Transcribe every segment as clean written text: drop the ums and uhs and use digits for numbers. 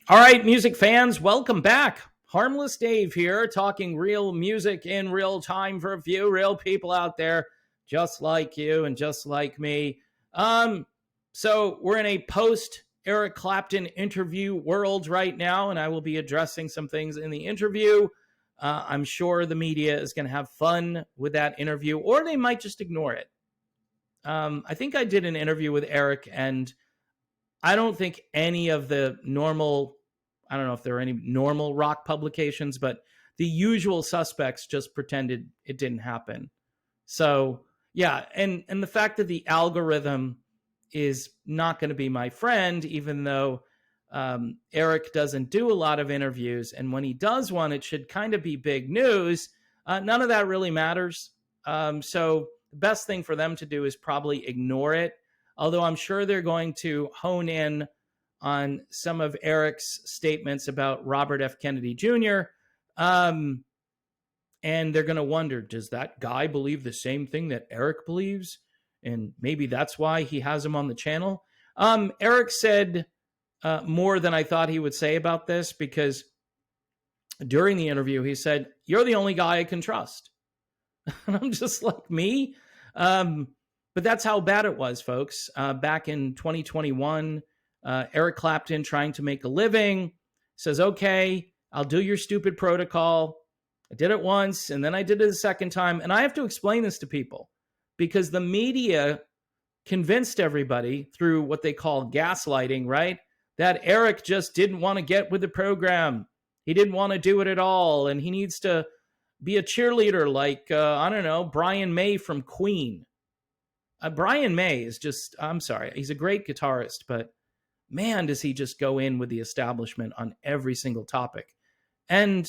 All right, music fans, welcome back. Harmless Dave here, talking real music in real time for a few real people out there, just like you and just like me. So we're in a post Eric Clapton interview world right now, and I will be addressing some things in the interview. I'm sure the media is going to have fun with that interview, or they might just ignore it. I think I did an interview with Eric, and I don't think any of the normal, I don't know if there are any normal rock publications, but the usual suspects just pretended it didn't happen. So, yeah, and the fact that the algorithm is not going to be my friend, even though Eric doesn't do a lot of interviews. And when he does one, it should kind of be big news. None of that really matters. So the best thing for them to do is probably ignore it. Although I'm sure they're going to hone in on some of Eric's statements about Robert F. Kennedy Jr. And they're going to wonder, does that guy believe the same thing that Eric believes? And maybe that's why he has him on the channel. Eric said more than I thought he would say about this, because during the interview, he said, "You're the only guy I can trust." And I'm just like, me? But that's how bad it was, folks. Back in 2021, Eric Clapton, trying to make a living, says, "Okay, I'll do your stupid protocol." I did it once, and then I did it a second time. And I have to explain this to people because the media convinced everybody through what they call gaslighting, right? That Eric just didn't want to get with the program. He didn't want to do it at all. And he needs to be a cheerleader like, I don't know, Brian May from Queen. Brian May is just, I'm sorry, he's a great guitarist, but man, does he just go in with the establishment on every single topic. And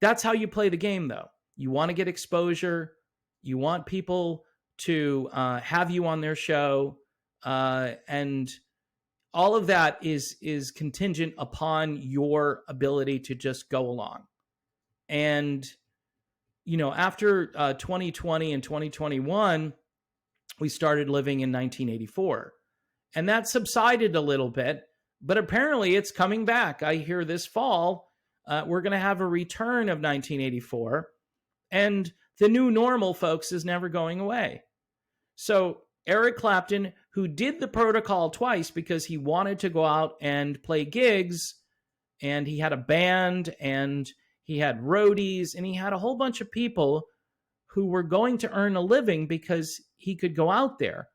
that's how you play the game, though. You want to get exposure. You want people to have you on their show. And all of that is contingent upon your ability to just go along. And, you know, after 2020 and 2021, we started living in 1984. And that subsided a little bit, but apparently it's coming back. I hear this fall, we're going to have a return of 1984. And the new normal, folks, is never going away. So Eric Clapton, who did the protocol twice because he wanted to go out and play gigs, and he had a band, and he had roadies, and he had a whole bunch of people who were going to earn a living because he could go out there.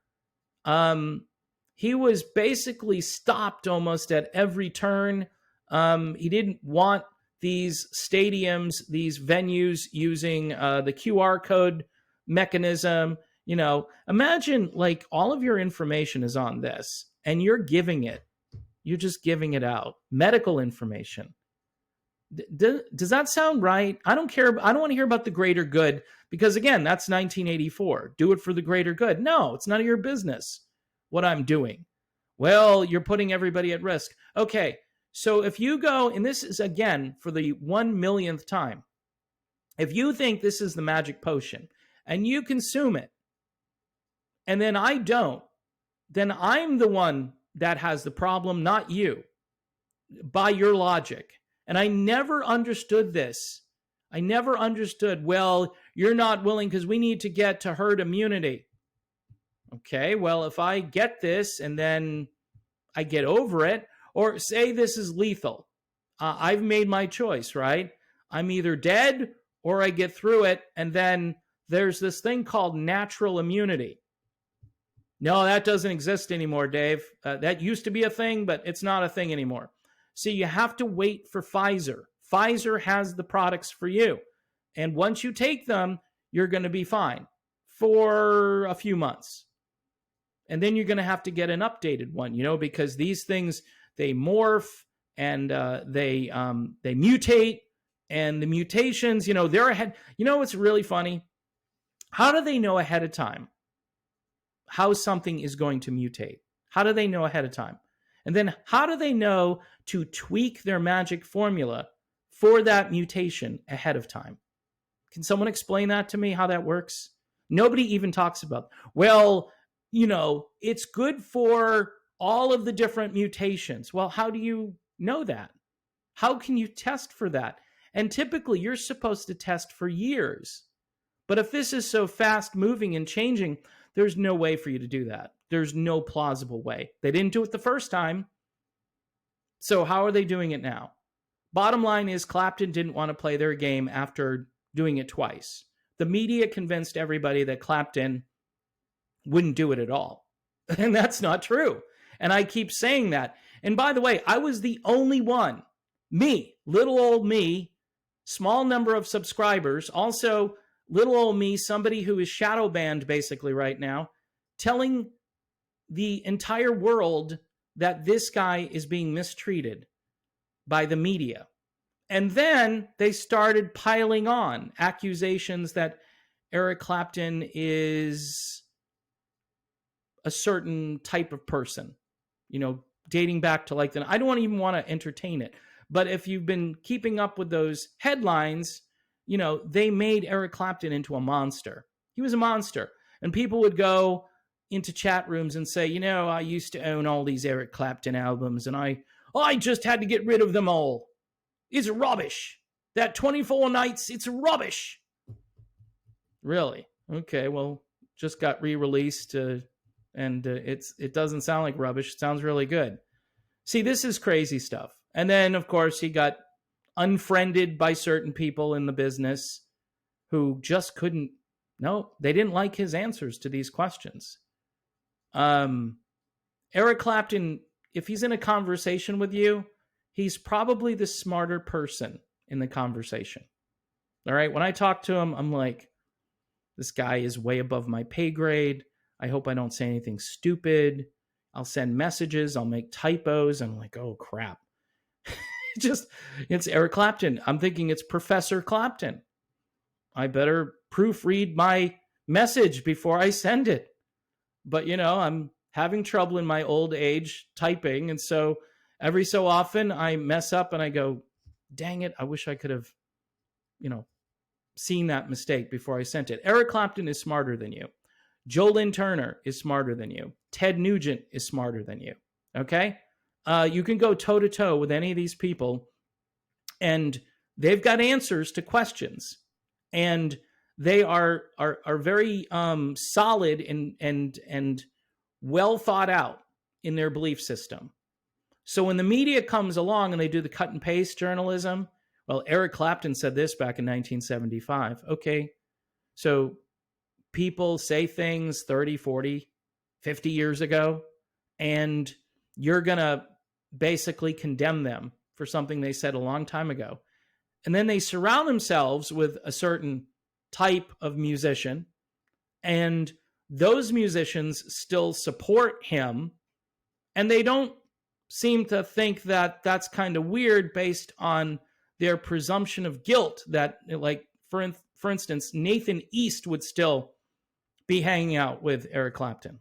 He was basically stopped almost at every turn. He didn't want these stadiums, these venues using the QR code mechanism. You know, imagine like all of your information is on this and you're giving it. You're just giving it out. Medical information. Does that sound right? I don't care. I don't want to hear about the greater good because, again, that's 1984. Do it for the greater good. No, it's none of your business what I'm doing. Well, you're putting everybody at risk. Okay, so if you go, and this is, again, for the 1 millionth time, if you think this is the magic potion and you consume it, and then I don't, then I'm the one that has the problem, not you, by your logic. And I never understood this. I never understood, well, you're not willing because we need to get to herd immunity. Okay, well, if I get this and then I get over it, or say this is lethal, I've made my choice, right? I'm either dead or I get through it, and then there's this thing called natural immunity. No, that doesn't exist anymore, Dave. That used to be a thing, but it's not a thing anymore. So you have to wait for Pfizer. Pfizer has the products for you. And once you take them, you're going to be fine for a few months. And then you're going to have to get an updated one, you know, because these things, they morph and they mutate. And the mutations, you know, they're ahead. You know what's really funny? How do they know ahead of time how something is going to mutate? How do they know ahead of time? And then how do they know to tweak their magic formula for that mutation ahead of time? Can someone explain that to me, how that works? Nobody even talks about, well, you know, it's good for all of the different mutations. Well, how do you know that? How can you test for that? And typically, you're supposed to test for years. But if this is so fast moving and changing, there's no way for you to do that. There's no plausible way. They didn't do it the first time. So how are they doing it now? Bottom line is Clapton didn't want to play their game after doing it twice. The media convinced everybody that Clapton wouldn't do it at all. And that's not true. And I keep saying that. And by the way, I was the only one, me, little old me, small number of subscribers, also little old me, somebody who is shadow banned basically right now, telling the entire world that this guy is being mistreated by the media. And then they started piling on accusations that Eric Clapton is a certain type of person, dating back to like I don't even want to entertain it. But if you've been keeping up with those headlines, they made Eric Clapton into a monster. He was a monster. And people would go into chat rooms and say, I used to own all these Eric Clapton albums and I just had to get rid of them all. It's rubbish. That 24 Nights, it's rubbish. Really? Okay, well, just got re-released and it doesn't sound like rubbish. It sounds really good. See, this is crazy stuff. And then, of course, he got unfriended by certain people in the business who just couldn't, they didn't like his answers to these questions. Eric Clapton, if he's in a conversation with you, he's probably the smarter person in the conversation. All right. When I talk to him, I'm like, this guy is way above my pay grade. I hope I don't say anything stupid. I'll send messages. I'll make typos. I'm like, oh, crap. It's Eric Clapton. I'm thinking it's Professor Clapton. I better proofread my message before I send it. But, I'm having trouble in my old age typing. And so every so often I mess up and I go, dang it, I wish I could have, seen that mistake before I sent it. Eric Clapton is smarter than you. Jolyn Turner is smarter than you. Ted Nugent is smarter than you. Okay? You can go toe-to-toe with any of these people, and they've got answers to questions. And they are very solid and well thought out in their belief system. So when the media comes along and they do the cut and paste journalism, well, Eric Clapton said this back in 1975. Okay, so people say things 30, 40, 50 years ago, and you're going to basically condemn them for something they said a long time ago. And then they surround themselves with a certain type of musician, and those musicians still support him, and they don't seem to think that that's kind of weird based on their presumption of guilt that, like, for instance, Nathan East would still be hanging out with Eric Clapton.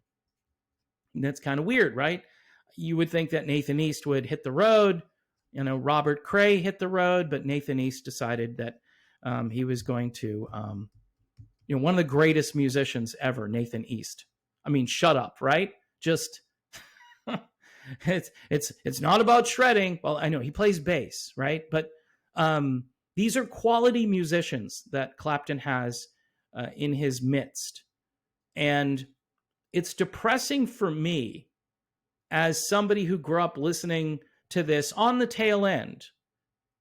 And that's kind of weird, right? You would think that Nathan East would hit the road. Robert Cray hit the road, but Nathan East decided that he was going to, one of the greatest musicians ever, Nathan East. I mean, shut up, right? Just, it's not about shredding. Well, I know he plays bass, right? But these are quality musicians that Clapton has in his midst. And it's depressing for me as somebody who grew up listening to this on the tail end,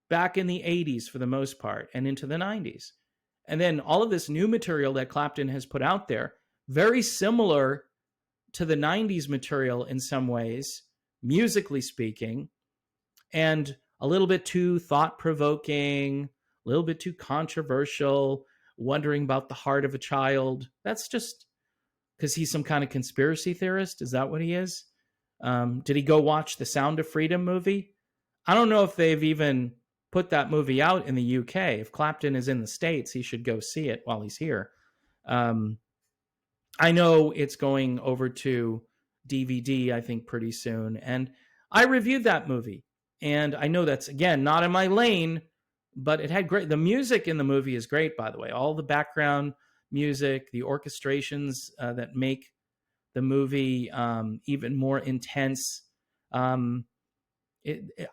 back in the 80s for the most part, and into the 90s. And then all of this new material that Clapton has put out there, very similar to the 90s material in some ways, musically speaking, and a little bit too thought-provoking, a little bit too controversial, wondering about the heart of a child. That's just because he's some kind of conspiracy theorist. Is that what he is? Did he go watch the Sound of Freedom movie? I don't know if they've even put that movie out in the UK. If Clapton is in the States, he should go see it while he's here. I know it's going over to DVD, I think, pretty soon. And I reviewed that movie. And I know that's, again, not in my lane, but it had the music in the movie is great, by the way. All the background music, the orchestrations that make the movie even more intense.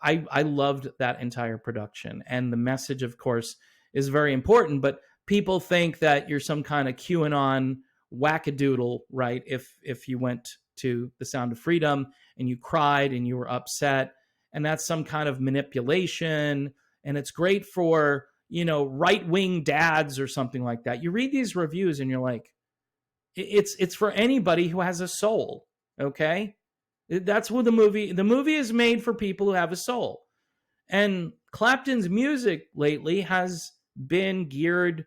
I loved that entire production, and the message, of course, is very important. But people think that you're some kind of QAnon wackadoodle, right? If you went to the Sound of Freedom and you cried and you were upset, and that's some kind of manipulation, and it's great for right wing dads or something like that. You read these reviews and you're like, it's for anybody who has a soul, okay? That's what the movie is made for people who have a soul. And Clapton's music lately has been geared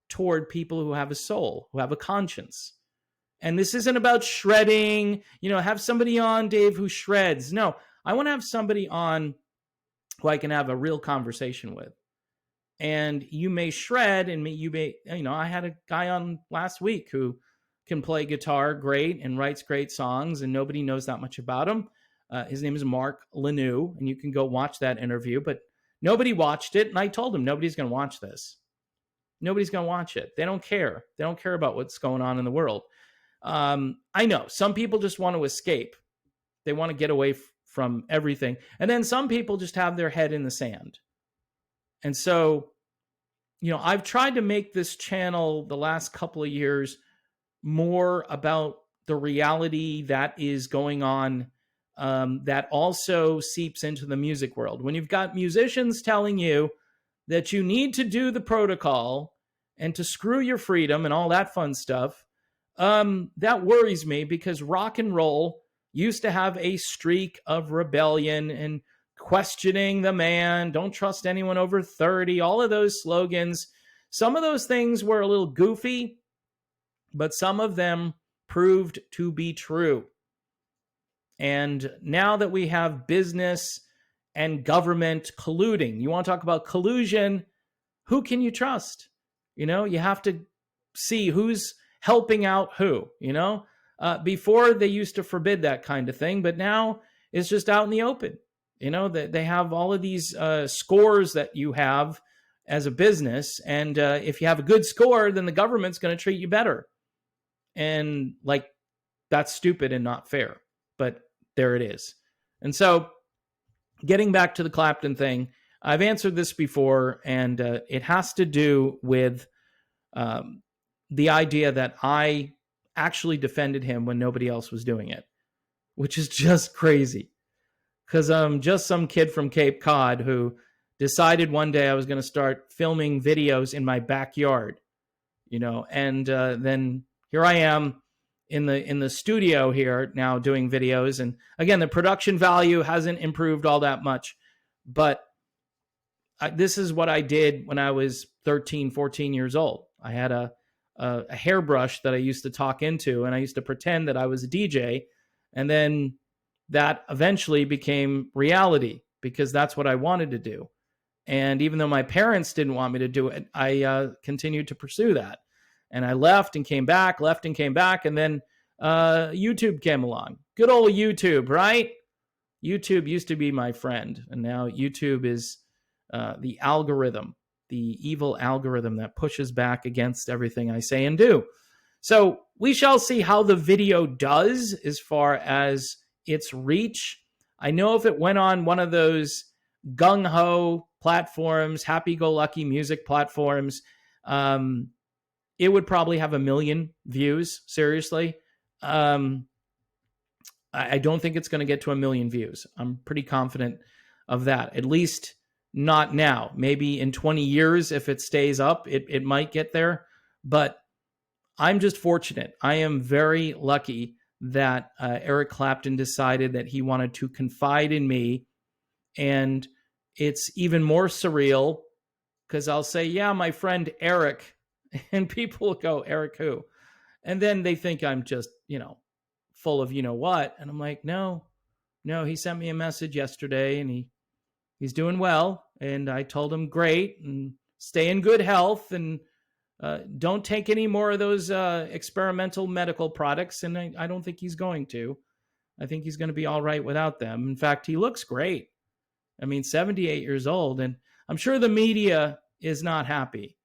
toward people who have a soul, who have a conscience. And this isn't about shredding, have somebody on, Dave, who shreds. No, I want to have somebody on who I can have a real conversation with. And you may shred, and I had a guy on last week who can play guitar great and writes great songs, and nobody knows that much about him. His name is Mark Lanou, and you can go watch that interview, but nobody watched it. And I told him, nobody's going to watch this. Nobody's going to watch it. They don't care. They don't care about what's going on in the world. I know some people just want to escape. They want to get away from everything. And then some people just have their head in the sand. And so, I've tried to make this channel the last couple of years more about the reality that is going on, that also seeps into the music world. When you've got musicians telling you that you need to do the protocol and to screw your freedom and all that fun stuff, that worries me, because rock and roll used to have a streak of rebellion and questioning the man, don't trust anyone over 30, all of those slogans. Some of those things were a little goofy, but some of them proved to be true. And now that we have business and government colluding, you want to talk about collusion, who can you trust? You have to see who's helping out who, before they used to forbid that kind of thing, but now it's just out in the open. They have all of these scores that you have as a business. And if you have a good score, then the government's going to treat you better. And that's stupid and not fair, but there it is. And so getting back to the Clapton thing, I've answered this before, and it has to do with the idea that I actually defended him when nobody else was doing it, which is just crazy. Because I'm just some kid from Cape Cod who decided one day I was going to start filming videos in my backyard, and then here I am in the studio here now doing videos. And again, the production value hasn't improved all that much, but this is what I did when I was 13, 14 years old. I had a hairbrush that I used to talk into, and I used to pretend that I was a DJ, and then that eventually became reality because that's what I wanted to do. And even though my parents didn't want me to do it, I continued to pursue that. And I left and came back. And then YouTube came along. Good old YouTube, right? YouTube used to be my friend. And now YouTube is the algorithm, the evil algorithm that pushes back against everything I say and do. So we shall see how the video does as far as its reach. I know if it went on one of those gung-ho platforms, happy-go-lucky music platforms, it would probably have 1 million views, seriously. I don't think it's going to get to 1 million views. I'm pretty confident of that, at least not now. Maybe in 20 years, if it stays up, it might get there. But I'm just fortunate. I am very lucky that Eric Clapton decided that he wanted to confide in me. And it's even more surreal because I'll say, yeah, my friend Eric, and people will go, Eric who? And then they think I'm just, full of what. And I'm like, no, he sent me a message yesterday and he's doing well. And I told him, great, and stay in good health and don't take any more of those experimental medical products. And I don't think he's going to. I think he's going to be all right without them. In fact, he looks great. 78 years old. And I'm sure the media is not happy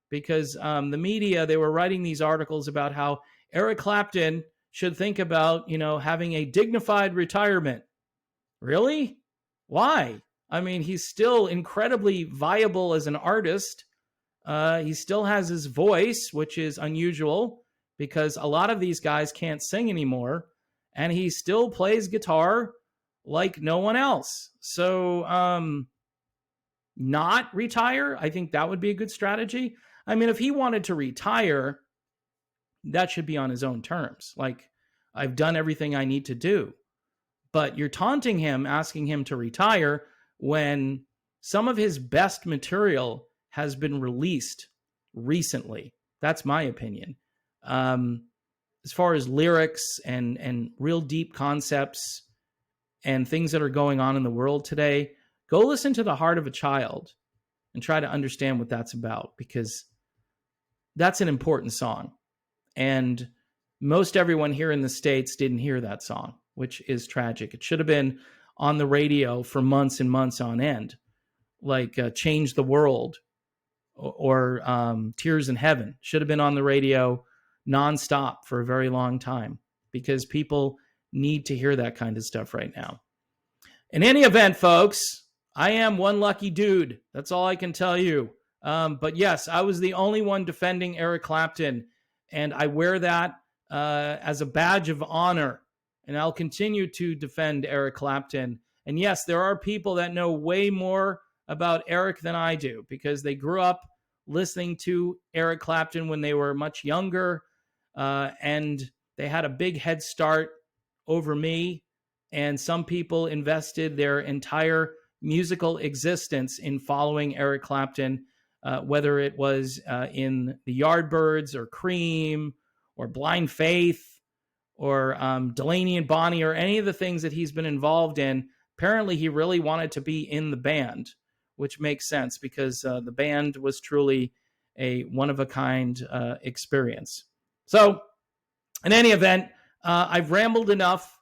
because the media, they were writing these articles about how Eric Clapton should think about, having a dignified retirement. Really? Why? I mean, he's still incredibly viable as an artist. He still has his voice, which is unusual because a lot of these guys can't sing anymore. And he still plays guitar like no one else. So, not retire, I think that would be a good strategy. I mean, if he wanted to retire, that should be on his own terms. Like, I've done everything I need to do. But you're taunting him, asking him to retire when some of his best material has been released recently. That's my opinion. As far as lyrics and real deep concepts and things that are going on in the world today, go listen to The Heart of a Child and try to understand what that's about, because that's an important song. And most everyone here in the States didn't hear that song, which is tragic. It should have been on the radio for months and months on end, like Change the World or Tears in Heaven. Should have been on the radio nonstop for a very long time, because people need to hear that kind of stuff right now. In any event, folks, I am one lucky dude. That's all I can tell you. But yes, I was the only one defending Eric Clapton, and I wear that as a badge of honor. And I'll continue to defend Eric Clapton. And yes, there are people that know way more about Eric than I do, because they grew up listening to Eric Clapton when they were much younger, and they had a big head start over me. And some people invested their entire musical existence in following Eric Clapton, whether it was in the Yardbirds or Cream or Blind Faith or Delaney and Bonnie or any of the things that he's been involved in. Apparently, he really wanted to be in the band, which makes sense, because the band was truly a one-of-a-kind experience. So, in any event, I've rambled enough.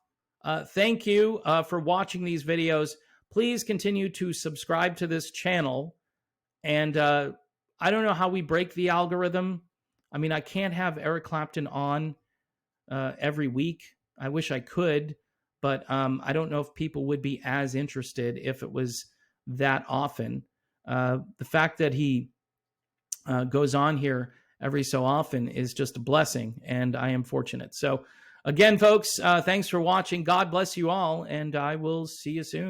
Thank you for watching these videos. Please continue to subscribe to this channel. And I don't know how we break the algorithm. I mean, I can't have Eric Clapton on every week. I wish I could, but I don't know if people would be as interested if it was that often. The fact that he goes on here every so often is just a blessing, and I am fortunate. So again, folks, thanks for watching. God bless you all, and I will see you soon.